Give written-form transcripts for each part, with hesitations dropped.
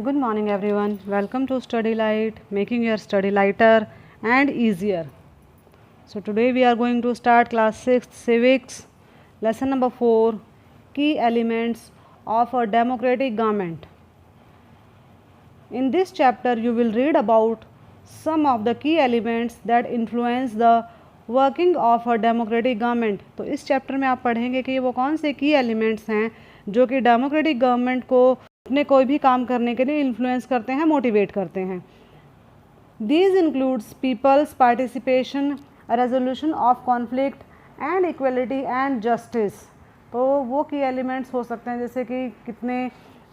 Good morning everyone. Welcome to Study Light, making your study lighter and easier. So today we are going to start class 6th civics, lesson number 4, key elements of a democratic government. In this chapter you will read about some of the key elements that influence the working of a democratic government. तो इस chapter में आप पढ़ेंगे कि वो कौन से की एलिमेंट्स हैं जो कि डेमोक्रेटिक गवर्नमेंट को अपने कोई भी काम करने के लिए इन्फ्लुएंस करते हैं, मोटिवेट करते हैं. These includes people's participation, a resolution of conflict and equality and justice. तो वो की एलिमेंट्स हो सकते हैं जैसे कि कितने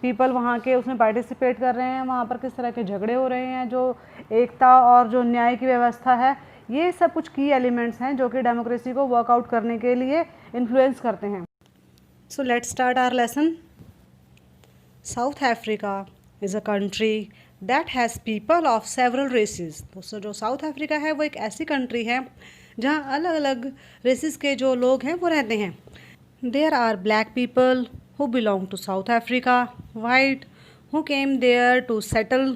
पीपल वहाँ के उसमें पार्टिसिपेट कर रहे हैं, वहाँ पर किस तरह के झगड़े हो रहे हैं, जो एकता और जो न्याय की व्यवस्था है, ये सब कुछ की एलिमेंट्स हैं जो कि डेमोक्रेसी को वर्कआउट करने के लिए इन्फ्लुएंस करते हैं. So let's start our lesson. South Africa is a country that has people of several races. दोस्तों जो साउथ अफ्रीका है वो एक ऐसी कंट्री है जहाँ अलग अलग रेसेस के जो लोग हैं वो रहते हैं. There are black people who belong to South Africa, white who came there to settle,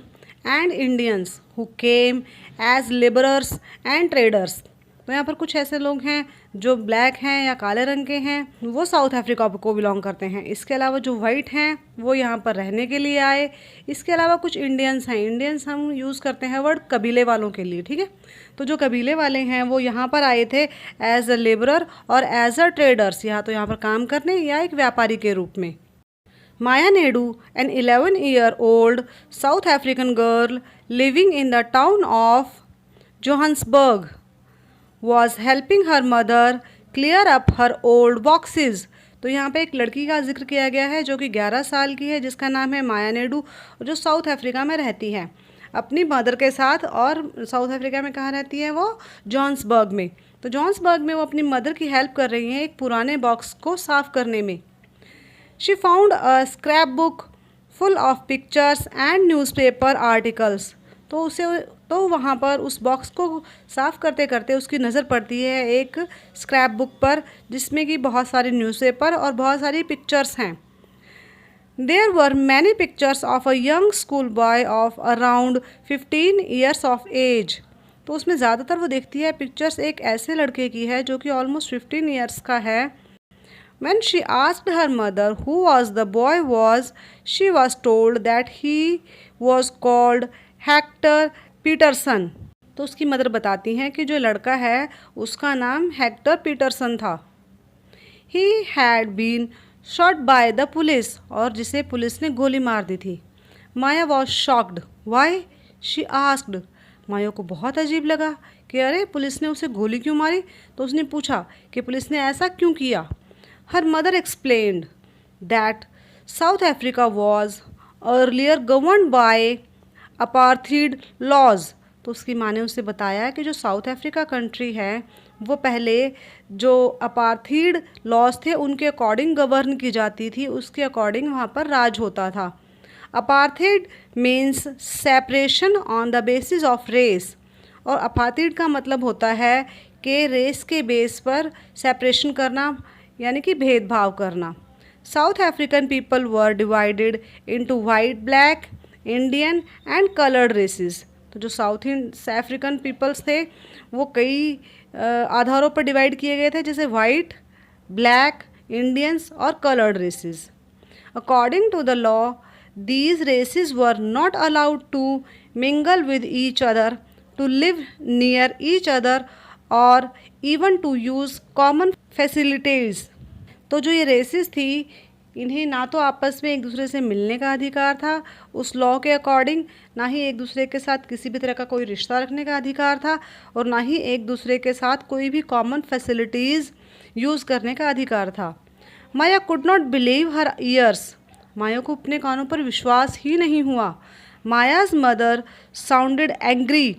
and Indians who came as laborers and traders. तो यहाँ पर कुछ ऐसे लोग हैं जो ब्लैक हैं या काले रंग के हैं, वो साउथ अफ्रीका को बिलोंग करते हैं. इसके अलावा जो वाइट हैं वो यहाँ पर रहने के लिए आए. इसके अलावा कुछ इंडियंस हैं. इंडियंस हम यूज़ करते हैं वर्ड कबीले वालों के लिए, ठीक है. तो जो कबीले वाले हैं वो यहाँ पर आए थे एज अ लेबरर और एज अ ट्रेडर्स, यहाँ पर काम करने या एक व्यापारी के रूप में. Maya Naidu, an 11-year-old South African girl living in the town of Johannesburg, was helping her mother clear up her old boxes. तो यहाँ पे एक लड़की का जिक्र किया गया है जो कि 11 साल की है, जिसका नाम है माया नेडू, जो साउथ अफ्रीका में रहती है अपनी मदर के साथ. और साउथ अफ्रीका में कहाँ रहती है वो? जॉन्सबर्ग में. तो जॉन्सबर्ग में वो अपनी मदर की हेल्प कर रही हैं एक पुराने बॉक्स को साफ़ करने में. She found a scrapbook full of pictures and newspaper articles. तो वहाँ पर उस बॉक्स को साफ़ करते करते उसकी नज़र पड़ती है एक स्क्रैप बुक पर जिसमें कि बहुत सारे न्यूज़पेपर और बहुत सारी पिक्चर्स हैं. There were many pictures of a young school boy of around 15 years of age. तो उसमें ज़्यादातर वो देखती है पिक्चर्स एक ऐसे लड़के की है जो कि ऑलमोस्ट 15 ईयर्स का है. When she asked her mother who was the boy she was told that he was called Hector Peterson. तो उसकी मदर बताती हैं कि जो लड़का है उसका नाम हेक्टर पीटरसन था. He had been shot by the police, और जिसे पुलिस ने गोली मार दी थी. माया was shocked. Why? She asked. माया को बहुत अजीब लगा कि अरे पुलिस ने उसे गोली क्यों मारी. तो उसने पूछा कि पुलिस ने ऐसा क्यों किया. Her mother explained that South Africa was earlier governed by apartheid laws. तो उसकी माँ ने उसे बताया कि जो साउथ अफ्रीका कंट्री है वो पहले जो अपार्थीड लॉज थे उनके अकॉर्डिंग गवर्न की जाती थी, उसके अकॉर्डिंग वहाँ पर राज होता था. Apartheid means separation on the basis of race. और अपार्थीड का मतलब होता है कि रेस के बेस पर सेपरेशन करना, यानी कि भेदभाव करना. South African people were divided into white, black, Indian and coloured races. तो जो साउथ अफ्रीकन पीपल्स थे वो कई आधारों पर डिवाइड किए गए थे, जैसे वाइट, ब्लैक, इंडियंस और coloured races. According to the law these races were not allowed to mingle with each other, to live near each other और even to use common facilities. तो जो ये रेसेस थी इन्हें ना तो आपस में एक दूसरे से मिलने का अधिकार था उस लॉ के अकॉर्डिंग, ना ही एक दूसरे के साथ किसी भी तरह का कोई रिश्ता रखने का अधिकार था, और ना ही एक दूसरे के साथ कोई भी कॉमन फैसिलिटीज़ यूज़ करने का अधिकार था. Maya could not believe her ears. Maya को अपने कानों पर विश्वास ही नहीं हुआ. Maya's mother sounded angry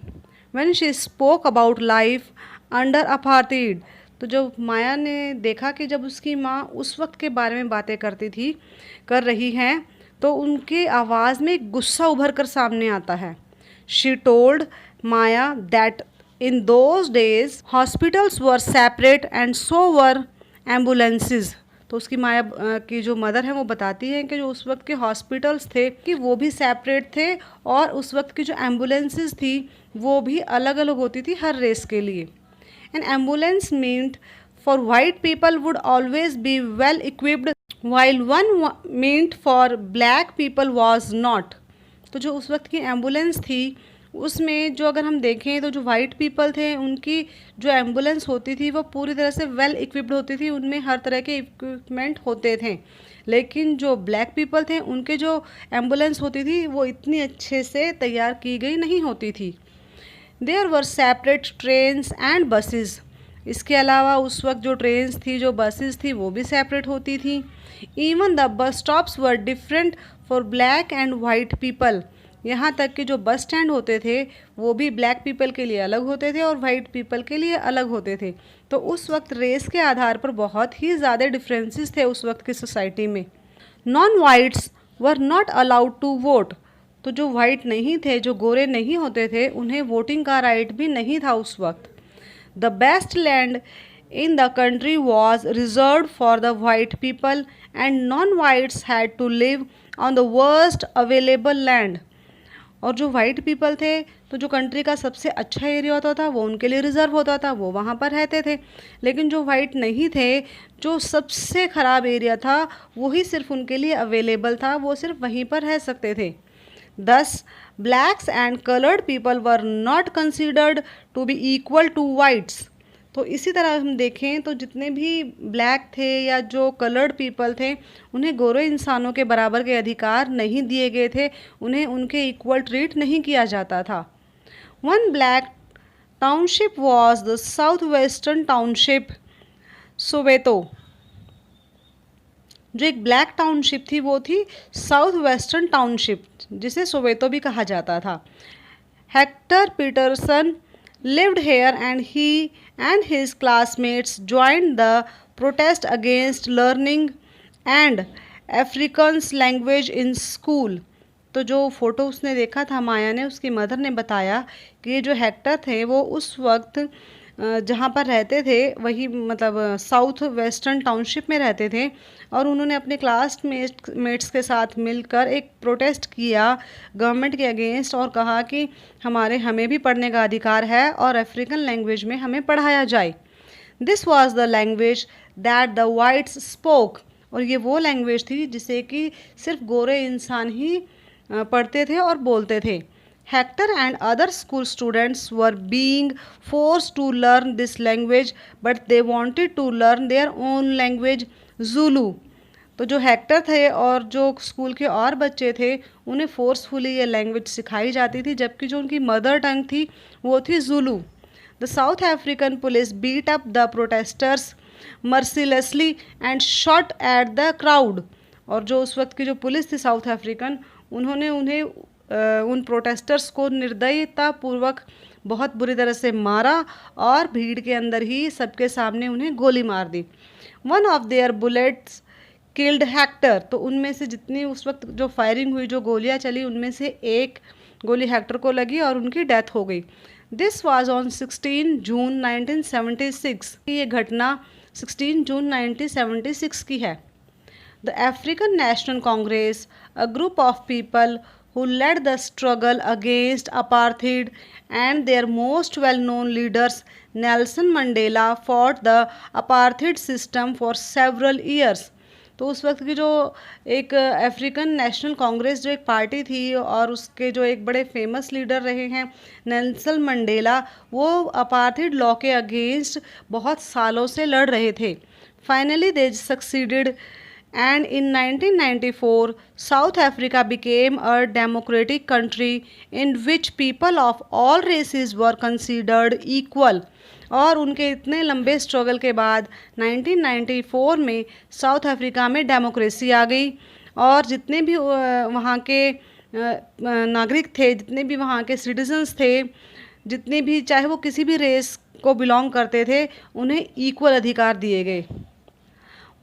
when she spoke about life under apartheid. तो जो माया ने देखा कि जब उसकी माँ उस वक्त के बारे में बातें कर रही हैं तो उनकी आवाज़ में एक गुस्सा उभर कर सामने आता है. She told Maya that in those days hospitals were separate and so were ambulances. तो उसकी माया की जो मदर है वो बताती है कि जो उस वक्त के हॉस्पिटल्स थे कि वो भी सेपरेट थे और उस वक्त की जो एम्बुलेंसेस थी वो भी अलग अलग होती थी हर रेस के लिए। N ambulance meant for white people would always be well equipped while one meant for black people was not. तो जो उस वक्त की एम्बुलेंस थी उसमें जो अगर हम देखें तो जो वाइट पीपल थे उनकी जो एम्बुलेंस होती थी वो पूरी तरह से वेल इक्विप्ड होती थी, उनमें हर तरह के इक्विपमेंट होते थे। लेकिन जो ब्लैक पीपल थे उनके जो एम्बुलेंस होती थी वो इतनी अच्छे से तैयार की गई नहीं होती थी। There were separate trains and buses. इसके अलावा उस वक्त जो ट्रेन्स थी जो बसेस थी वो भी सेपरेट होती थी। Even the bus stops were different for black and white people. यहाँ तक कि जो बस स्टैंड होते थे वो भी ब्लैक पीपल के लिए अलग होते थे और वाइट पीपल के लिए अलग होते थे। तो उस वक्त रेस के आधार पर बहुत ही ज़्यादा डिफरेंसेस थे उस वक्त की सोसाइटी में। Non whites were not allowed to vote. तो जो वाइट नहीं थे, जो गोरे नहीं होते थे, उन्हें वोटिंग का राइट भी नहीं था उस वक्त। The best land in the country was reserved for the white people and non-whites had to live on the worst available land। और जो वाइट पीपल थे तो जो कंट्री का सबसे अच्छा एरिया होता था वो उनके लिए रिज़र्व होता था, वो वहाँ पर रहते थे। लेकिन जो वाइट नहीं थे, जो सबसे ख़राब एरिया था वही सिर्फ उनके लिए अवेलेबल था, वो सिर्फ वहीं पर रह सकते थे। Thus blacks and coloured people were not considered to be equal to whites. तो इसी तरह हम देखें तो जितने भी ब्लैक थे या जो कलर्ड पीपल थे उन्हें गोरे इंसानों के बराबर के अधिकार नहीं दिए गए थे, उन्हें उनके इक्वल ट्रीट नहीं किया जाता था। One black township was the south western township Soweto. जो एक ब्लैक टाउनशिप थी वो थी साउथ वेस्टर्न टाउनशिप, जिसे सोवेतो भी कहा जाता था। Hector Pieterson lived here and he and his classmates joined the protest against learning and Afrikaans language in school। तो जो फ़ोटो उसने देखा था माया ने, उसकी मदर ने बताया कि ये जो हेक्टर थे वो उस वक्त जहाँ पर रहते थे वही मतलब साउथ वेस्टर्न टाउनशिप में रहते थे और उन्होंने अपने क्लासमेट्स के साथ मिलकर एक प्रोटेस्ट किया गवर्नमेंट के अगेंस्ट और कहा कि हमें भी पढ़ने का अधिकार है और अफ्रीकन लैंग्वेज में हमें पढ़ाया जाए। This was the language that the whites spoke. और ये वो लैंग्वेज थी जिसे कि सिर्फ गोरे इंसान ही पढ़ते थे और बोलते थे। Hector and other school students were being forced to learn this language, but they wanted to learn their own language, Zulu। तो जो हेक्टर थे और जो स्कूल के और बच्चे थे उन्हें फोर्सफुली ये लैंग्वेज सिखाई जाती थी, जबकि जो उनकी मदर टंग थी वो थी Zulu. The South African police beat up the protesters mercilessly and shot at the crowd. और जो उस वक्त की जो पुलिस थी साउथ अफ्रीकन, उन्होंने उन्हें उन प्रोटेस्टर्स को निर्दयतापूर्वक बहुत बुरी तरह से मारा और भीड़ के अंदर ही सबके सामने उन्हें गोली मार दी। One of their bullets killed Hector. तो उनमें से जितनी उस वक्त जो फायरिंग हुई, जो गोलियां चली, उनमें से एक गोली हेक्टर को लगी और उनकी डेथ हो गई। दिस वाज ऑन 16 जून 1976। ये घटना 16 जून 1976 की है। The African national Congress, a group of people who led the struggle against apartheid, and their most well-known leaders Nelson Mandela fought the apartheid system for several years। तो उस वक्त की जो एक अफ्रीकन नेशनल कांग्रेस जो एक पार्टी थी और उसके जो एक बड़े फेमस लीडर रहे हैं नेल्सन मंडेला, वो अपार्थाइड लॉ के अगेंस्ट बहुत सालों से लड़ रहे थे। Finally they succeeded and in 1994 South Africa became a democratic country in which people of all races were considered equal। और उनके इतने लंबे स्ट्रगल के बाद 1994 में साउथ अफ्रीका में डेमोक्रेसी आ गई और जितने भी वहाँ के नागरिक थे, जितने भी वहाँ के सिटीजन्स थे, जितने भी चाहे वो किसी भी रेस को बिलोंग करते थे, उन्हें इक्वल अधिकार दिए गए।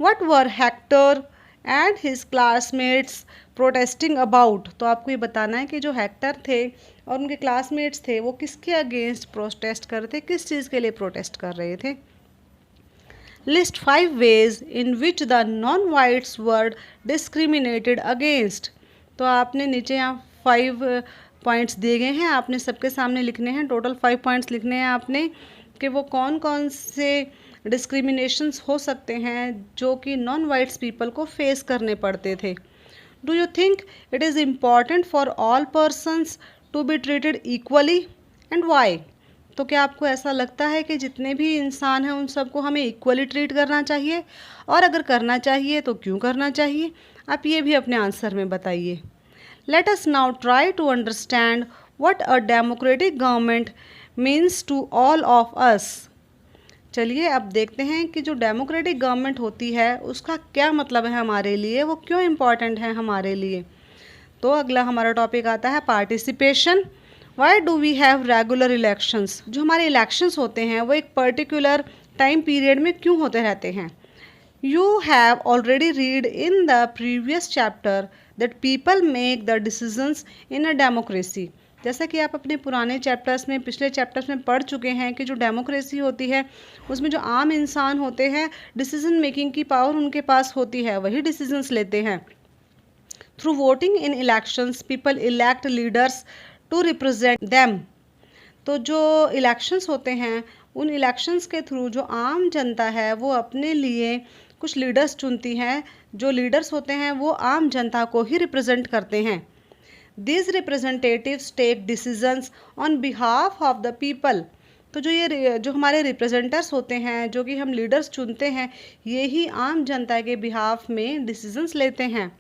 What were Hector and his classmates protesting about? तो आपको ये बताना है कि जो हेक्टर थे और उनके क्लासमेट्स थे वो किसके अगेंस्ट प्रोटेस्ट कर रहे थे, किस चीज़ के लिए प्रोटेस्ट कर रहे थे। List 5 ways in which the non-whites were discriminated against। तो आपने नीचे यहाँ 5 पॉइंट्स दिए गए हैं, आपने सबके सामने लिखने हैं। टोटल 5 पॉइंट्स लिखने हैं आपने कि वो कौन कौन से डिस्क्रिमिनेशंस हो सकते हैं जो कि नॉन वाइट्स पीपल को फेस करने पड़ते थे। Do you think it is important for all persons to be treated equally and why. तो क्या आपको ऐसा लगता है कि जितने भी इंसान हैं उन सबको हमें इक्वली ट्रीट करना चाहिए, और अगर करना चाहिए तो क्यों करना चाहिए? आप ये भी अपने आंसर में बताइए। Let us now try to understand what a democratic government means to all of us. चलिए अब देखते हैं कि जो डेमोक्रेटिक गवर्नमेंट होती है उसका क्या मतलब है हमारे लिए, वो क्यों इम्पॉर्टेंट है हमारे लिए। तो अगला हमारा टॉपिक आता है participation. Why do we have regular elections. जो हमारे इलेक्शंस होते हैं वो एक पर्टिकुलर टाइम पीरियड में क्यों होते रहते हैं। You have already read in the previous chapter that people make the decisions in a democracy. जैसा कि आप अपने पुराने चैप्टर्स में, पिछले चैप्टर्स में पढ़ चुके हैं कि जो डेमोक्रेसी होती है उसमें जो आम इंसान होते हैं, डिसीजन मेकिंग की पावर उनके पास होती है, वही डिसीजंस लेते हैं। Through voting in elections people elect leaders to represent them. तो जो इलेक्शंस होते हैं उन इलेक्शंस के थ्रू जो आम जनता है वो अपने लिए कुछ लीडर्स चुनती हैं। जो लीडर्स होते हैं वो आम जनता को ही रिप्रेजेंट करते हैं। These representatives take decisions on behalf of the people। तो जो हमारे रिप्रेजेंटर्स होते हैं, जो कि हम लीडर्स चुनते हैं, ये ही आम जनता के बिहाफ में डिसीजंस लेते हैं।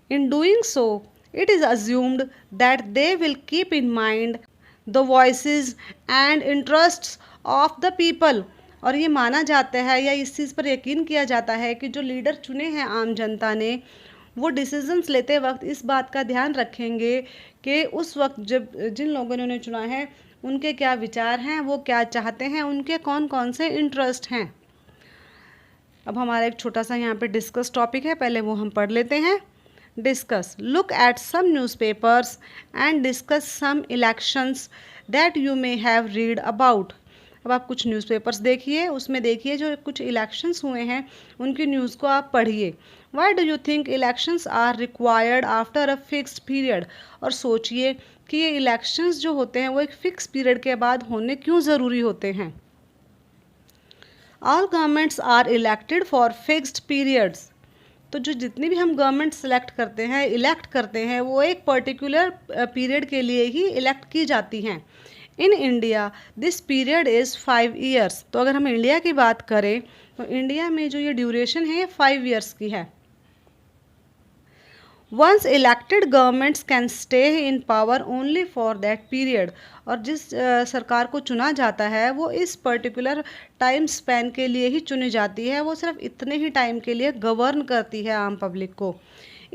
In doing so, it is assumed that they will keep in mind the voices and interests of the people। और ये माना जाता है या इस चीज़ पर यकीन किया जाता है कि जो लीडर चुने हैं आम जनता ने, वो डिसीजंस लेते वक्त इस बात का ध्यान रखेंगे कि उस वक्त जब जिन लोगों ने उन्हें चुना है उनके क्या विचार हैं, वो क्या चाहते हैं, उनके कौन कौन से इंटरेस्ट हैं। अब हमारा एक छोटा सा यहाँ पे डिस्कस टॉपिक है, पहले वो हम पढ़ लेते हैं। Discuss. Look at some newspapers and discuss some elections that you may have read about. अब आप कुछ न्यूज़पेपर्स देखिए, उसमें देखिए जो कुछ इलेक्शंस हुए हैं उनकी न्यूज़ को आप पढ़िए। Why do you think elections are required after a fixed period. और सोचिए कि ये इलेक्शंस जो होते हैं वो एक फिक्स पीरियड के बाद होने क्यों ज़रूरी होते हैं। All governments are elected for fixed periods. तो जो जितनी भी हम गवर्नमेंट सेलेक्ट करते हैं, इलेक्ट करते हैं, वो एक पर्टिकुलर पीरियड के लिए ही इलेक्ट की जाती हैं। In India this period is 5 years. तो अगर हम इंडिया की बात करें तो इंडिया में जो ये ड्यूरेशन है ये 5 ईयर्स की है। Once elected governments can stay in power only for that period. और जिस सरकार को चुना जाता है वो इस पर्टिकुलर टाइम स्पैन के लिए ही चुनी जाती है, वो सिर्फ इतने ही टाइम के लिए गवर्न करती है आम पब्लिक को।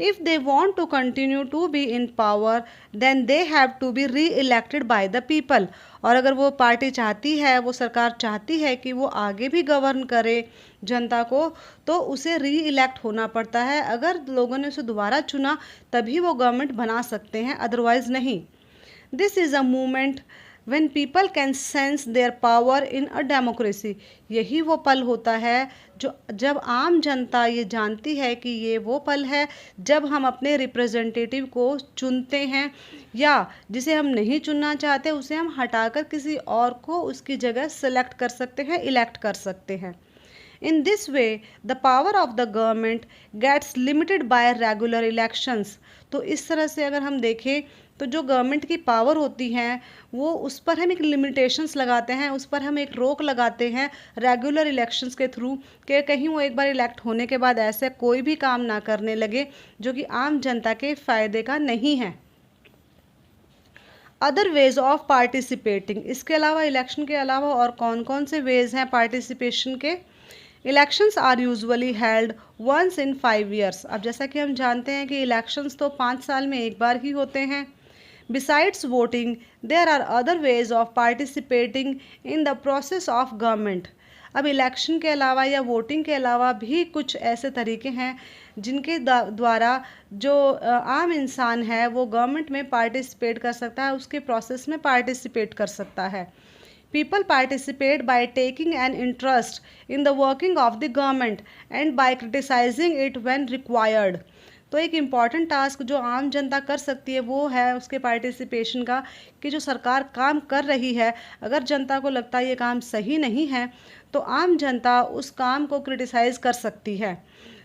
If they want to continue to be in power, then they have to be re-elected by the people। और अगर वो पार्टी चाहती है, वो सरकार चाहती है कि वो आगे भी गवर्न करे जनता को, तो उसे री इलेक्ट होना पड़ता है। अगर लोगों ने उसे दोबारा चुना तभी वो गवर्नमेंट बना सकते हैं, अदरवाइज नहीं। This is a movement when people can sense their power in a democracy। यही वो पल होता है जो जब आम जनता ये जानती है कि ये वो पल है जब हम अपने रिप्रेजेंटेटिव को चुनते हैं, या जिसे हम नहीं चुनना चाहते उसे हम हटाकर किसी और को उसकी जगह सेलेक्ट कर सकते हैं, इलेक्ट कर सकते हैं। In this way, the power of the government gets limited by regular elections। तो इस तरह से अगर हम देखें तो जो गवर्नमेंट की पावर होती है वो उस पर हम एक लिमिटेशंस लगाते हैं, उस पर हम एक रोक लगाते हैं रेगुलर इलेक्शंस के थ्रू, कि कहीं वो एक बार इलेक्ट होने के बाद ऐसे कोई भी काम ना करने लगे जो कि आम जनता के फ़ायदे का नहीं है। Other ways of participating. इसके अलावा, इलेक्शन के अलावा और कौन कौन से वेज हैं पार्टिसिपेशन के। Elections are usually held once in 5 years. अब जैसा कि हम जानते हैं कि इलेक्शंस तो 5 साल में एक बार ही होते हैं। Besides voting there are other ways of participating in the process of government. अब इलेक्शन के अलावा या वोटिंग के अलावा भी कुछ ऐसे तरीके हैं जिनके द्वारा जो आम इंसान है वो गवर्नमेंट में पार्टिसिपेट कर सकता है, उसके प्रोसेस में पार्टिसिपेट कर सकता है। People participate by taking an interest in the working of the government and by criticizing it when required. तो एक इम्पॉर्टेंट टास्क जो आम जनता कर सकती है वो है उसके पार्टिसिपेशन का, कि जो सरकार काम कर रही है अगर जनता को लगता है ये काम सही नहीं है तो आम जनता उस काम को क्रिटिसाइज़ कर सकती है,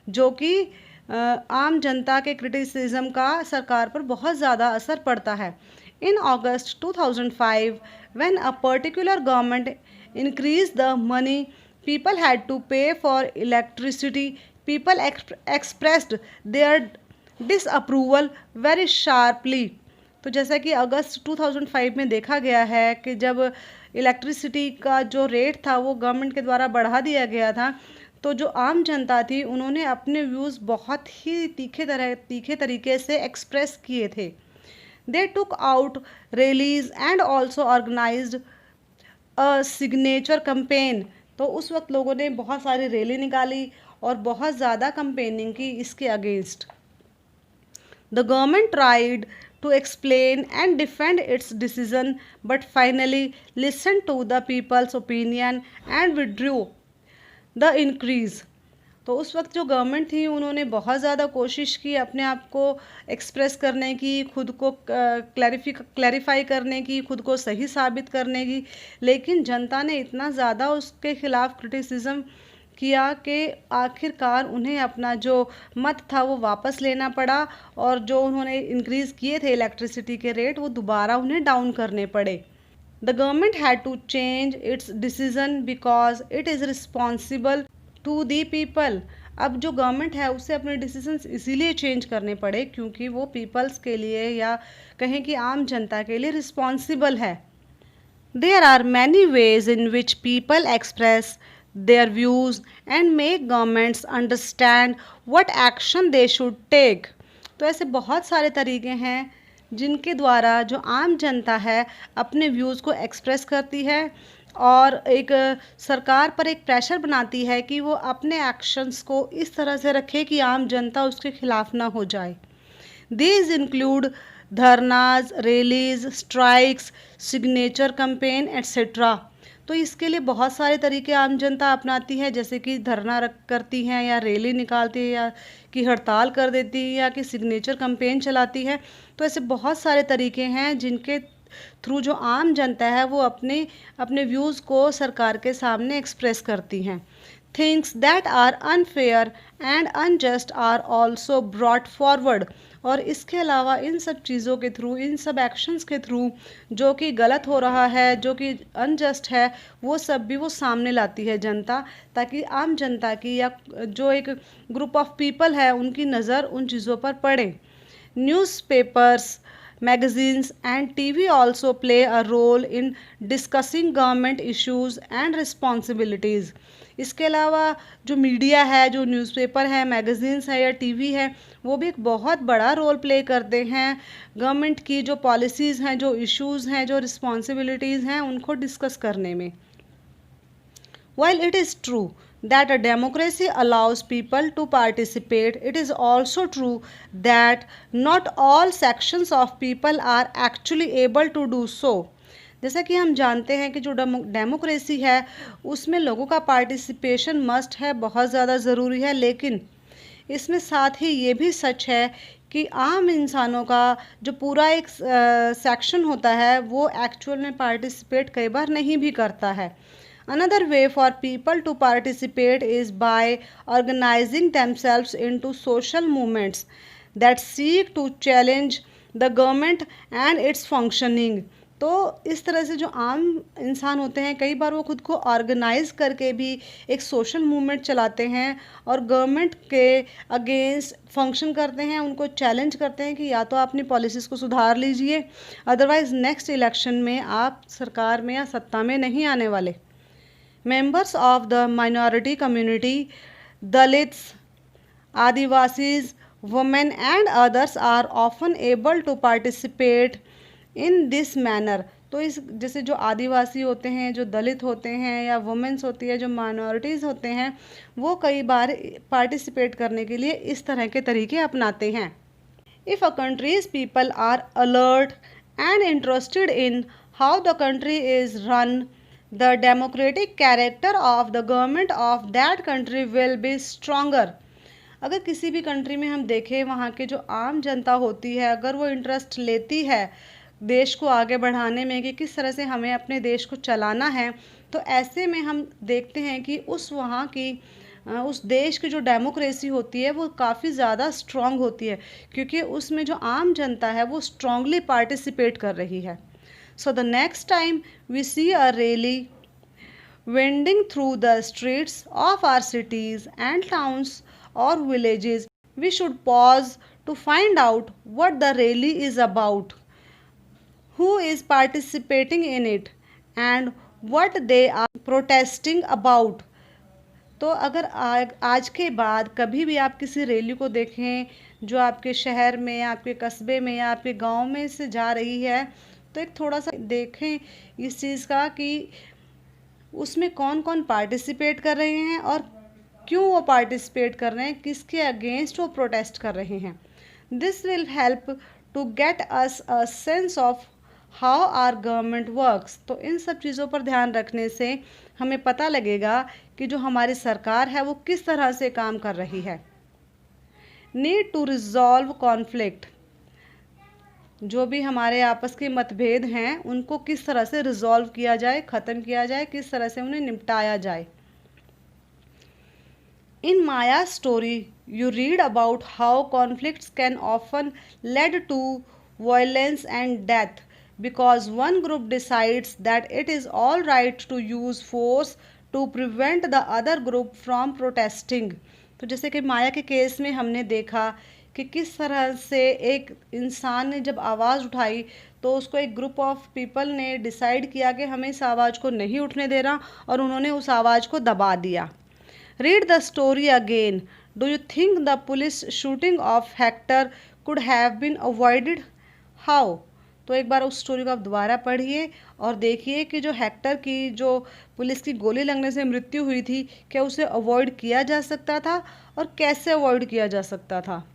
जो कि आम जनता के क्रिटिसिज्म का सरकार पर बहुत ज़्यादा असर पड़ता है। In August 2005, when a particular government increased the money people had to pay for electricity, people expressed their disapproval very sharply. तो जैसा कि अगस्त 2005 में देखा गया है कि जब इलेक्ट्रिसिटी का जो रेट था वो गवर्नमेंट के द्वारा बढ़ा दिया गया था, तो जो आम जनता थी उन्होंने अपने व्यूज़ बहुत ही तीखे तरीके से एक्सप्रेस किए थे। They took out rallies and also organized a signature campaign. तो उस वक्त लोगों ने बहुत सारी रैली निकाली और बहुत ज़्यादा कंपेनिंग की इसके against. The government tried to explain and defend its decision but finally listened to the people's opinion and withdrew the increase. तो उस वक्त जो गवर्नमेंट थी उन्होंने बहुत ज़्यादा कोशिश की अपने आप को एक्सप्रेस करने की, खुद को क्लैरिफाई करने की, खुद को सही साबित करने की, लेकिन जनता ने इतना ज़्यादा उसके ख़िलाफ़ क्रिटिसिज्म किया कि आखिरकार उन्हें अपना जो मत था वो वापस लेना पड़ा और जो उन्होंने इंक्रीज़ किए थे इलेक्ट्रिसिटी के रेट वो दोबारा उन्हें डाउन करने पड़े। The government had to change its decision because it is responsible to the people. अब जो गवर्नमेंट है उससे अपने डिसीजंस इसीलिए चेंज करने पड़े क्योंकि वो पीपल्स के लिए या कहें कि आम जनता के लिए रिस्पॉन्सिबल है। There are many ways in which people express their views and make governments understand what action they should take. तो ऐसे बहुत सारे तरीके हैं जिनके द्वारा जो आम जनता है अपने व्यूज़ को एक्सप्रेस करती है और एक सरकार पर एक प्रेशर बनाती है कि वो अपने एक्शंस को इस तरह से रखे कि आम जनता उसके खिलाफ ना हो जाए। These include dharnas, rallies, strikes, signature campaign etcetera. तो इसके लिए बहुत सारे तरीके आम जनता अपनाती है, जैसे कि धरना करती हैं या रैली निकालती है या कि हड़ताल कर देती है या कि सिग्नेचर कैंपेन चलाती है। तो ऐसे बहुत सारे तरीके हैं जिनके थ्रू जो आम जनता है वो अपने व्यूज़ को सरकार के सामने एक्सप्रेस करती हैं। Things that are unfair and unjust are also brought forward. और इसके अलावा इन सब चीज़ों के थ्रू, इन सब एक्शंस के थ्रू जो कि गलत हो रहा है, जो कि अनजस्ट है, वो सब भी वो सामने लाती है जनता, ताकि आम जनता की या जो एक ग्रुप ऑफ पीपल है उनकी नज़र उन चीज़ों पर पड़े। Newspapers, magazines and TV also play a role in discussing government issues and responsibilities. इसके अलावा जो मीडिया है, जो न्यूज़पेपर है, मैगज़ीन्स है या टीवी है, वो भी एक बहुत बड़ा रोल प्ले करते हैं गवर्नमेंट की जो पॉलिसीज़ हैं, जो इश्यूज़ हैं, जो रिस्पॉन्सिबिलिटीज़ हैं उनको डिस्कस करने में। While it is true that a democracy allows people to participate, it is also true that not all sections of people are actually able to do so. जैसा कि हम जानते हैं कि जो डेमोक्रेसी है उसमें लोगों का पार्टिसिपेशन मस्ट है, बहुत ज़्यादा ज़रूरी है, लेकिन इसमें साथ ही ये भी सच है कि आम इंसानों का जो पूरा एक सेक्शन होता है वो एक्चुअल में पार्टिसिपेट कई बार नहीं भी करता है। Another way for people to participate is by organizing themselves into social movements that seek to challenge the government and its functioning. तो इस तरह से जो आम इंसान होते हैं कई बार वो खुद को ऑर्गेनाइज करके भी एक सोशल मूवमेंट चलाते हैं और गवर्नमेंट के अगेंस्ट फंक्शन करते हैं, उनको चैलेंज करते हैं कि या तो अपनी पॉलिसीज़ को सुधार लीजिए, अदरवाइज़ नेक्स्ट इलेक्शन में आप सरकार में या सत्ता में नहीं आने वाले। Members of the minority community, Dalits, Adivasis, women and others are often able to participate in this manner. तो इस जैसे जो आदिवासी होते हैं, जो दलित होते हैं या वुमेंस होती है, जो माइनॉरिटीज़ होते हैं, वो कई बार पार्टिसिपेट करने के लिए इस तरह के तरीके अपनाते हैं। If a country's people are alert and interested in how the country is run, the democratic character of the government of that country will be stronger. अगर किसी भी कंट्री में हम देखें, वहाँ के जो आम जनता होती है, अगर वो इंटरेस्ट लेती है देश को आगे बढ़ाने में कि किस तरह से हमें अपने देश को चलाना है, तो ऐसे में हम देखते हैं कि उस देश की जो डेमोक्रेसी होती है वो काफ़ी ज़्यादा स्ट्रॉन्ग होती है, क्योंकि उसमें जो आम जनता है वो स्ट्रांगली पार्टिसिपेट कर रही है। So the next time we see a rally wending through the streets of our cities and towns or villages, we should pause to find out what the rally is about, who is participating in it, and what they are protesting about. तो अगर आज के बाद कभी भी आप किसी rally को देखें जो आपके शहर में, आपके कस्बे में या आपके गांव में से जा रही है, तो एक थोड़ा सा देखें इस चीज़ का कि उसमें कौन कौन पार्टिसिपेट कर रहे हैं और क्यों वो पार्टिसिपेट कर रहे हैं, किसके अगेंस्ट वो प्रोटेस्ट कर रहे हैं। This will help to get us a sense of how our government works. तो इन सब चीज़ों पर ध्यान रखने से हमें पता लगेगा कि जो हमारी सरकार है वो किस तरह से काम कर रही है। नीड टू रिजॉल्व कॉन्फ्लिक्ट, जो भी हमारे आपस के मतभेद हैं उनको किस तरह से रिजॉल्व किया जाए, ख़त्म किया जाए, किस तरह से उन्हें निपटाया जाए। In Maya story you read about how conflicts can often lead to violence and death because one group decides that it is all right to use force to prevent the other group from protesting. तो जैसे कि माया के case में हमने देखा कि किस तरह से एक इंसान ने जब आवाज़ उठाई तो उसको एक ग्रुप ऑफ पीपल ने डिसाइड किया कि हमें इस आवाज़ को नहीं उठने देना और उन्होंने उस आवाज़ को दबा दिया। Read the story again, do you think the police shooting of Hector could have been avoided, how. तो एक बार उस स्टोरी को आप दोबारा पढ़िए और देखिए कि जो हेक्टर की जो पुलिस की गोली लगने से मृत्यु हुई थी, क्या उसे अवॉइड किया जा सकता था और कैसे अवॉइड किया जा सकता था।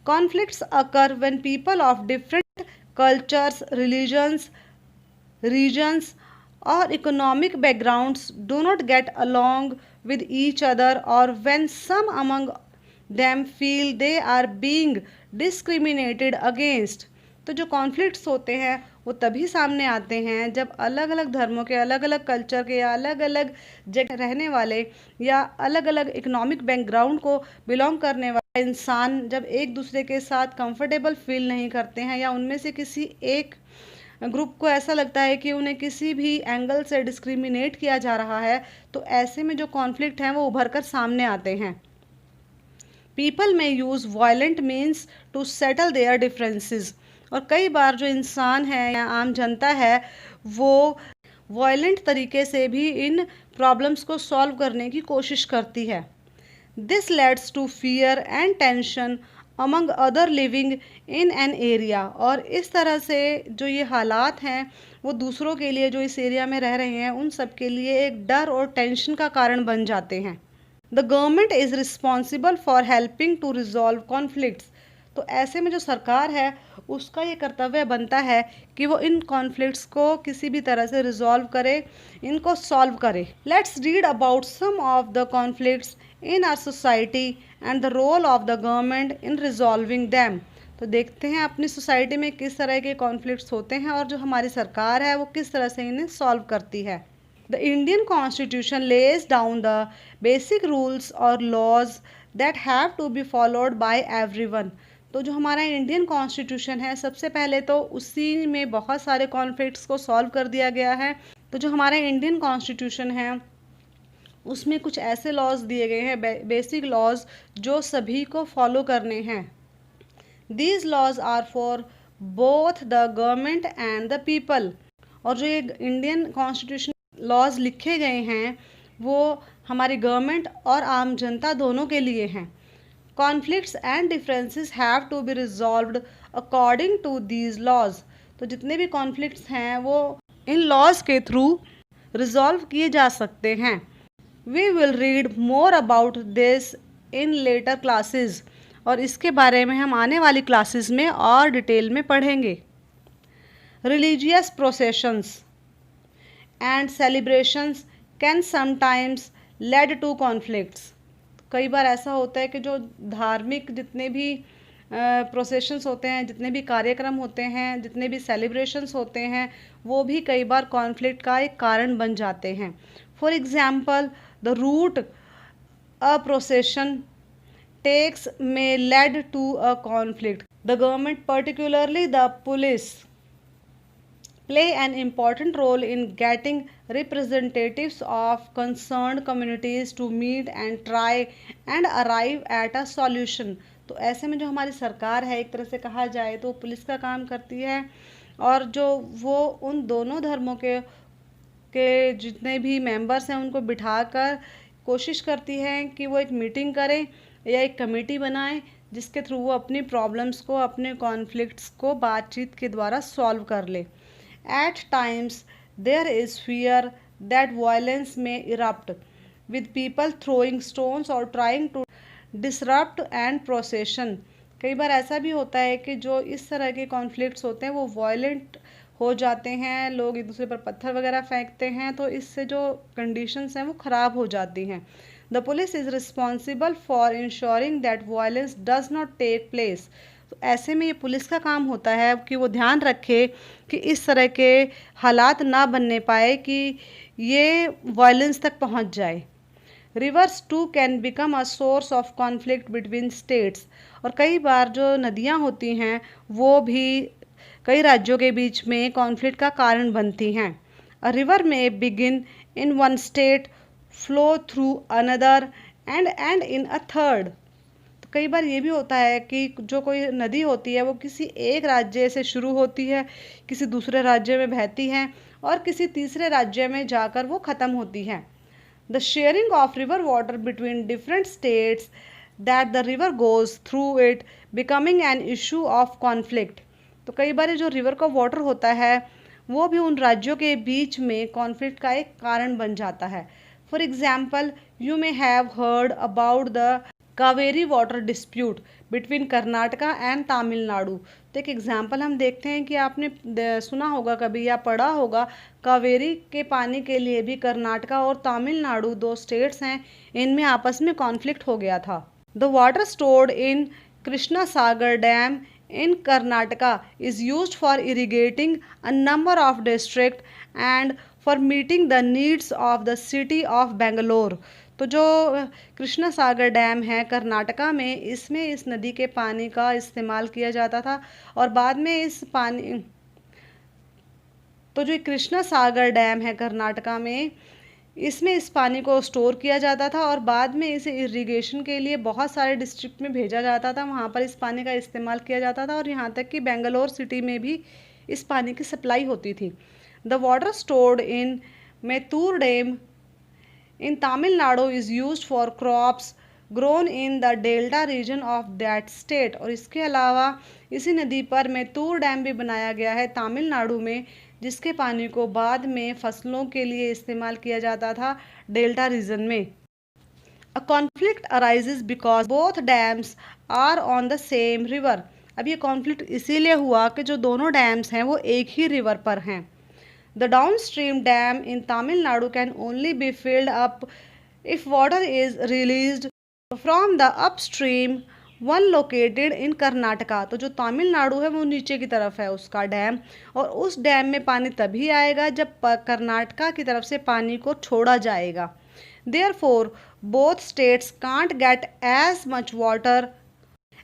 Conflicts occur when people of different cultures, religions, regions, or economic backgrounds do not get along with each other, or when some among them feel they are being discriminated against. तो जो conflicts होते हैं वो तभी सामने आते हैं जब अलग अलग धर्मों के, अलग अलग कल्चर के या अलग अलग जगह रहने वाले या अलग अलग इकोनॉमिक बैकग्राउंड को बिलोंग करने वाले इंसान जब एक दूसरे के साथ कंफर्टेबल फील नहीं करते हैं या उनमें से किसी एक ग्रुप को ऐसा लगता है कि उन्हें किसी भी एंगल से डिस्क्रिमिनेट किया जा रहा है, तो ऐसे में जो कॉन्फ्लिक्ट हैं वो उभर कर सामने आते हैं। People may use violent means to settle their differences, और कई बार जो इंसान है या आम जनता है वो वायलेंट तरीके से भी इन प्रॉब्लम्स को सॉल्व करने की कोशिश करती है। This leads to fear and tension among other living in an area, और इस तरह से जो ये हालात हैं वो दूसरों के लिए जो इस एरिया में रह रहे हैं उन सब के लिए एक डर और टेंशन का कारण बन जाते हैं। The government is responsible for helping to resolve conflicts. तो ऐसे में जो सरकार है उसका ये कर्तव्य बनता है कि वो इन कॉन्फ्लिक्ट्स को किसी भी तरह से रिजॉल्व करे, इनको सॉल्व करे। Let's read about some of the conflicts in our society and the role of the government in resolving them. तो देखते हैं अपनी सोसाइटी में किस तरह के कॉन्फ्लिक्ट्स होते हैं और जो हमारी सरकार है वो किस तरह से इन्हें सॉल्व करती है। The Indian constitution lays down the basic rules और laws that have to be followed by everyone. तो जो हमारा इंडियन कॉन्स्टिट्यूशन है सबसे पहले तो उसी में बहुत सारे कॉन्फ्लिक्ट्स को सॉल्व कर दिया गया है। तो जो हमारा इंडियन कॉन्स्टिट्यूशन है उसमें कुछ ऐसे लॉज दिए गए हैं, बेसिक लॉज, जो सभी को फॉलो करने हैं। These laws are for both the government and the people. और जो ये इंडियन कॉन्स्टिट्यूशन लॉज लिखे गए हैं वो हमारी गवर्नमेंट और आम जनता दोनों के लिए हैं। Conflicts and differences have to be resolved according to these laws. तो जितने भी कॉन्फ्लिक्ट्स हैं वो इन लॉज के थ्रू रिजॉल्व किए जा सकते हैं। We will read more about this in later classes, और इसके बारे में हम आने वाली क्लासेस में और डिटेल में पढ़ेंगे। Religious processions. and celebrations can sometimes lead to conflicts। कई बार ऐसा होता है कि जो धार्मिक जितने भी प्रोसेशंस होते हैं, जितने भी कार्यक्रम होते हैं, जितने भी सेलिब्रेशंस होते हैं, वो भी कई बार कॉन्फ्लिक्ट का एक कारण बन जाते हैं। For example the route a procession takes may lead to a conflict. The government, particularly the police, play an important role in getting representatives of concerned communities to meet and try and arrive at a solution। तो ऐसे में जो हमारी सरकार है, एक तरह से कहा जाए तो पुलिस का काम करती है, और जो वो उन दोनों धर्मों के जितने भी मेंबर्स हैं उनको बिठाकर कोशिश करती है कि वो एक मीटिंग करें या एक कमेटी बनाएं, जिसके थ्रू वो अपनी प्रॉब्लम्स को, अपने कॉन्फ्लिक्ट्स को बातचीत के द्वारा सॉल्व कर ले। At times there is fear that violence may erupt with people throwing stones और trying to disrupt and procession. कई बार ऐसा भी होता है कि जो इस तरह के कॉन्फ्लिक्ट्स होते हैं वो वायलेंट हो जाते हैं, लोग एक दूसरे पर पत्थर वगैरह फेंकते हैं, तो इससे जो कंडीशंस हैं वो ख़राब हो जाती हैं। The police is responsible for ensuring that violence does not take place. तो ऐसे में ये पुलिस का काम होता है कि वो ध्यान रखे कि इस तरह के हालात ना बनने पाए कि ये वायलेंस तक पहुंच जाए। Rivers too can become a source of conflict between states. और कई बार जो नदियाँ होती हैं वो भी कई राज्यों के बीच में कॉन्फ्लिक्ट का कारण बनती हैं। अ रिवर में begin in one state, flow through another and and in a third. तो कई बार ये भी होता है कि जो कोई नदी होती है वो किसी एक राज्य से शुरू होती है, किसी दूसरे राज्य में बहती है और किसी तीसरे राज्य में जाकर वो ख़त्म होती है। The sharing of river water between different states that the river goes through it becoming an issue of conflict. तो कई बार जो रिवर का वाटर होता है वो भी उन राज्यों के बीच में कॉन्फ्लिक्ट का एक कारण बन जाता है। For example you may have heard about the Kaveri water dispute between Karnataka and Tamil Nadu. तो एक एग्जाम्पल हम देखते हैं कि आपने सुना होगा कभी या पढ़ा होगा, कावेरी के पानी के लिए भी कर्नाटका और तमिलनाडु दो स्टेट्स हैं, इनमें आपस में कॉन्फ्लिक्ट हो गया था। The water stored in Krishna Sagar dam in Karnataka is used for irrigating a number of districts and for meeting the needs of the city of Bangalore। तो जो कृष्णा सागर डैम है कर्नाटका में, इसमें इस नदी के पानी का इस्तेमाल किया जाता था और बाद में इस पानी, तो जो कृष्णा सागर डैम है कर्नाटका में, इसमें इस पानी को स्टोर किया जाता था और बाद में इसे इरिगेशन के लिए बहुत सारे डिस्ट्रिक्ट में भेजा जाता था, वहाँ पर इस पानी का इस्तेमाल किया जाता था और यहाँ तक कि बेंगलोर सिटी में भी इस पानी की सप्लाई होती थी। The water stored in Mettur dam in Tamil Nadu is used for crops grown in the delta region of that state. और इसके अलावा इसी नदी पर मेतूर डैम भी बनाया गया है तमिलनाडु में, जिसके पानी को बाद में फसलों के लिए इस्तेमाल किया जाता था डेल्टा रीजन में। A conflict arises because both dams are on the same river. अब ये कॉन्फ्लिक्ट इसीलिए हुआ कि जो दोनों डैम्स हैं वो एक ही रिवर पर हैं। The down stream dam in Tamil Nadu can only be filled up if water is released from the upstream one located in Karnataka. तो जो तमिलनाडु है वो नीचे की तरफ है उसका डैम, और उस डैम में पानी तभी आएगा जब कर्नाटका की तरफ से पानी को छोड़ा जाएगा। Therefore both states can't get as much water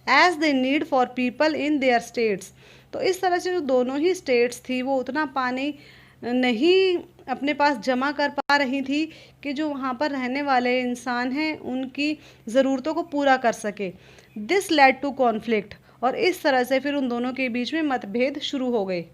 as they need for people in their states. तो इस तरह से जो दोनों ही स्टेट्स थी वो उतना पानी नहीं अपने पास जमा कर पा रही थी कि जो वहाँ पर रहने वाले इंसान हैं उनकी ज़रूरतों को पूरा कर सके। दिस लेड टू कॉन्फ्लिक्ट, और इस तरह से फिर उन दोनों के बीच में मतभेद शुरू हो गए।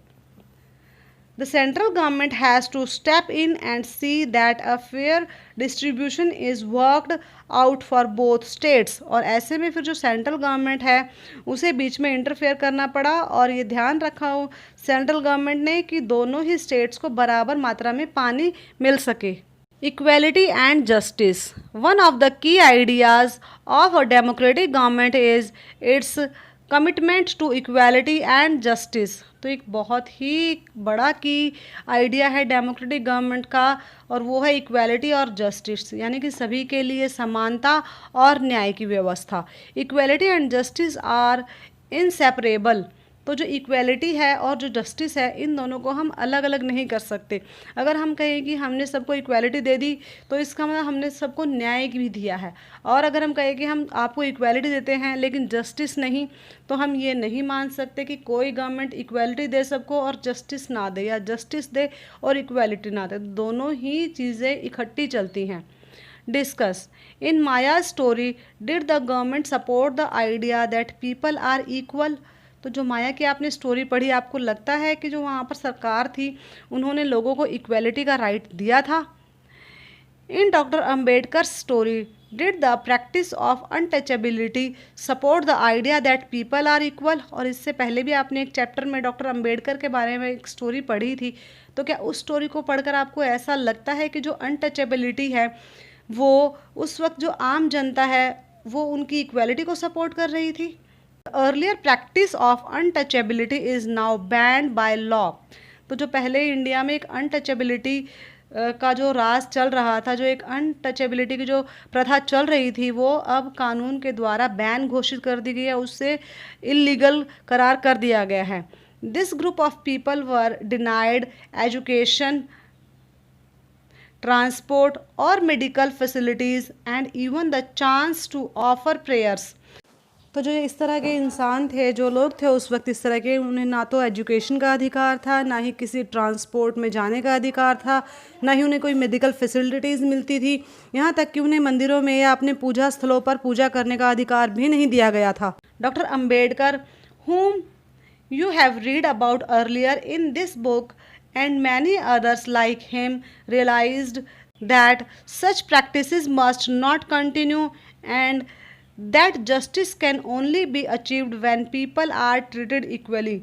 The central government has to step in and see that a fair distribution is worked out for both states. और ऐसे में फिर जो सेंट्रल गवर्नमेंट है उसे बीच में इंटरफेयर करना पड़ा और ये ध्यान रखा हो सेंट्रल गवर्नमेंट ने कि दोनों ही स्टेट्स को बराबर मात्रा में पानी मिल सके। Equality and justice. One of the key ideas of a democratic government is its commitment to equality and justice. तो एक बहुत ही बड़ा की आइडिया है डेमोक्रेटिक गवर्नमेंट का, और वो है इक्वालिटी और जस्टिस, यानी कि सभी के लिए समानता और न्याय की व्यवस्था। Equality and justice are inseparable. तो जो इक्वालिटी है और जो जस्टिस है, इन दोनों को हम अलग अलग नहीं कर सकते। अगर हम कहें कि हमने सबको इक्वालिटी दे दी, तो इसका मतलब हमने सबको न्याय भी दिया है। और अगर हम कहें कि हम आपको इक्वालिटी देते हैं लेकिन जस्टिस नहीं, तो हम ये नहीं मान सकते कि कोई गवर्नमेंट इक्वालिटी दे सबको और जस्टिस ना दे, या जस्टिस दे और इक्वालिटी ना दे। दोनों ही चीज़ें इकट्ठी चलती हैं। Discuss in Maya story, did the government support the idea that people are equal. तो जो माया की आपने स्टोरी पढ़ी, आपको लगता है कि जो वहाँ पर सरकार थी, उन्होंने लोगों को इक्वेलिटी का राइट दिया था? In doctor Ambedkar story, did the practice of untouchability support the idea that people are equal. और इससे पहले भी आपने एक चैप्टर में डॉक्टर अम्बेडकर के बारे में एक स्टोरी पढ़ी थी, तो क्या उस स्टोरी को पढ़कर आपको ऐसा लगता है कि जो अनटचेबिलिटी है, वो उस वक्त जो आम जनता है, वो उनकी इक्वालिटी को सपोर्ट कर रही थी? Earlier practice of untouchability is now band by law. तो जो पहले इंडिया में एक अनटचेबिलिटी का जो राज चल रहा था, जो एक अनटचेबिलिटी की जो प्रथा चल रही थी, वो अब कानून के द्वारा बैन घोषित कर दी गई है, उससे इलीगल करार कर दिया गया है। This group of people were denied education, transport और medical facilities and even the chance to offer prayers. तो जो इस तरह के इंसान थे, जो लोग थे उस वक्त इस तरह के, उन्हें ना तो एजुकेशन का अधिकार था, ना ही किसी ट्रांसपोर्ट में जाने का अधिकार था, ना ही उन्हें कोई मेडिकल फैसिलिटीज़ मिलती थी। यहाँ तक कि उन्हें मंदिरों में या अपने पूजा स्थलों पर पूजा करने का अधिकार भी नहीं दिया गया था। Doctor Ambedkar, whom you have read about earlier in this book, and many others like him, realized that such practices must not continue, and that justice can only be achieved when people are treated equally।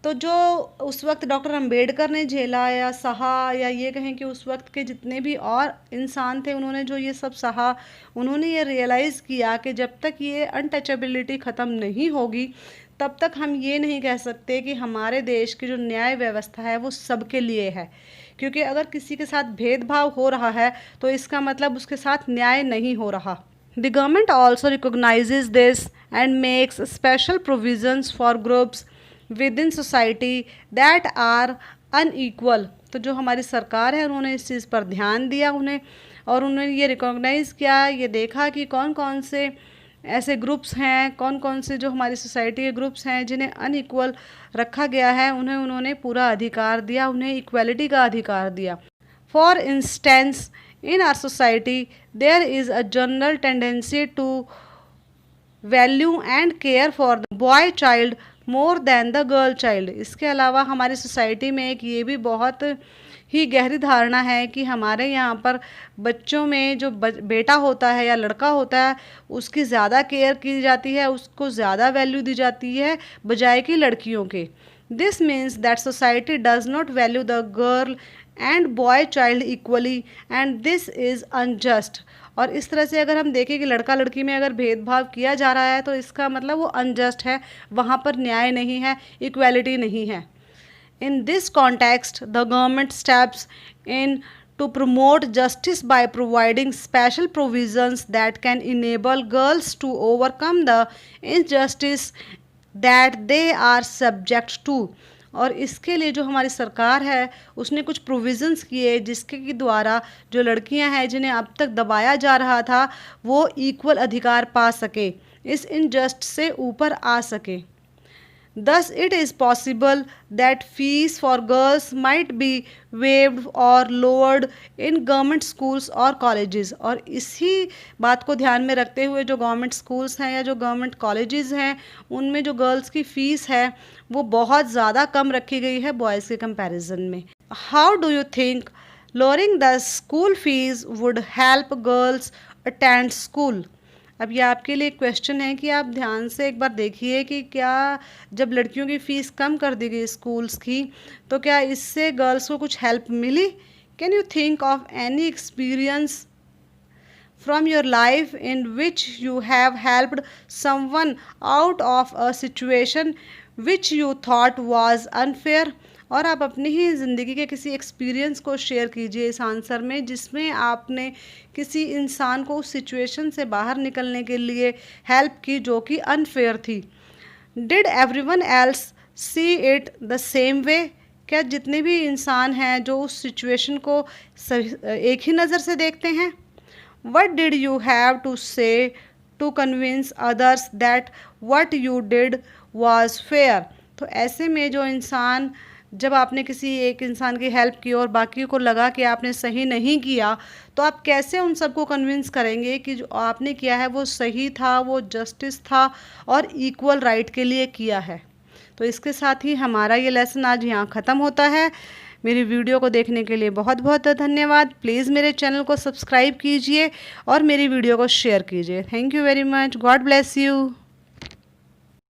तो जो उस वक्त doctor Ambedkar ने झेला या सहा, या ये कहें कि उस वक्त के जितने भी और इंसान थे, उन्होंने जो ये सब सहा, उन्होंने ये रियलाइज़ किया कि जब तक ये अनटचेबिलिटी ख़त्म नहीं होगी, तब तक हम ये नहीं कह सकते कि हमारे देश की जो न्याय व्यवस्था है वो सबके लिए है। क्योंकि अगर किसी के साथ भेदभाव हो रहा है, तो इसका मतलब उसके साथ न्याय नहीं हो रहा। The government also recognizes this and makes special provisions for groups within society that are unequal। तो जो हमारी सरकार है, उन्होंने इस चीज़ पर ध्यान दिया उन्हें, और उन्होंने ये रिकॉग्नाइज़ किया, ये देखा कि कौन कौन से ऐसे ग्रुप्स हैं, कौन कौन से जो हमारी सोसाइटी के ग्रुप्स हैं जिन्हें अनइक्वल रखा गया है, उन्हें उन्होंने पूरा अधिकार दिया, उन्हें इक्वलिटी का अधिकार दिया। For instance, in our society there is a general tendency to value and care for the boy child more than the girl child। इसके अलावा हमारी सोसाइटी में एक ये भी बहुत ही गहरी धारणा है कि हमारे यहाँ पर बच्चों में जो बेटा होता है या लड़का होता है, उसकी ज़्यादा केयर की जाती है, उसको ज़्यादा वैल्यू दी जाती है बजाय कि लड़कियों के। This means that society does not value the girl and boy child equally and this is unjust. और इस तरह से अगर हम देखें कि लड़का लड़की में अगर भेदभाव किया जा रहा है, तो इसका मतलब वो अनजस्ट है, वहाँ पर न्याय नहीं है, इक्वालिटी नहीं है। In this context the government steps in to promote justice by providing special provisions that can enable girls to overcome the injustice that they are subject to। और इसके लिए जो हमारी सरकार है, उसने कुछ प्रोविज़न्स किए जिसके द्वारा जो लड़कियां हैं जिन्हें अब तक दबाया जा रहा था, वो इक्वल अधिकार पा सके, इस इनजस्ट से ऊपर आ सके। Thus it is possible that fees for girls might be waived or lowered in government schools or colleges। और इसी बात को ध्यान में रखते हुए जो गवर्नमेंट स्कूल्स हैं या जो गवर्नमेंट कॉलेजेस हैं, उनमें जो गर्ल्स की फ़ीस है वो बहुत ज़्यादा कम रखी गई है बॉयज़ के कंपैरिजन में। How do you think lowering the school fees would help girls attend school. अब ये आपके लिए क्वेश्चन है कि आप ध्यान से एक बार देखिए कि क्या जब लड़कियों की फ़ीस कम कर दी गई स्कूल्स की, तो क्या इससे गर्ल्स को कुछ हेल्प मिली? Can you think of any experience from your life in which you have helped someone out of a situation which you thought was unfair। और आप अपनी ही ज़िंदगी के किसी एक्सपीरियंस को शेयर कीजिए इस आंसर में जिसमें आपने किसी इंसान को उस सिचुएशन से बाहर निकलने के लिए हेल्प की जो कि अनफेयर थी। Did everyone else see it the same way, क्या जितने भी इंसान हैं जो उस सिचुएशन को एक ही नज़र से देखते हैं। What did you have to say to convince others that what you did was fair. तो ऐसे में जो इंसान, जब आपने किसी एक इंसान की हेल्प की और बाकी को लगा कि आपने सही नहीं किया, तो आप कैसे उन सबको कन्विंस करेंगे कि जो आपने किया है वो सही था, वो जस्टिस था और इक्वल राइट के लिए किया है। तो इसके साथ ही हमारा ये लेसन आज यहाँ ख़त्म होता है। मेरी वीडियो को देखने के लिए बहुत बहुत धन्यवाद। प्लीज़ मेरे चैनल को सब्सक्राइब कीजिए और मेरी वीडियो को शेयर कीजिए। Thank you very much. God bless you.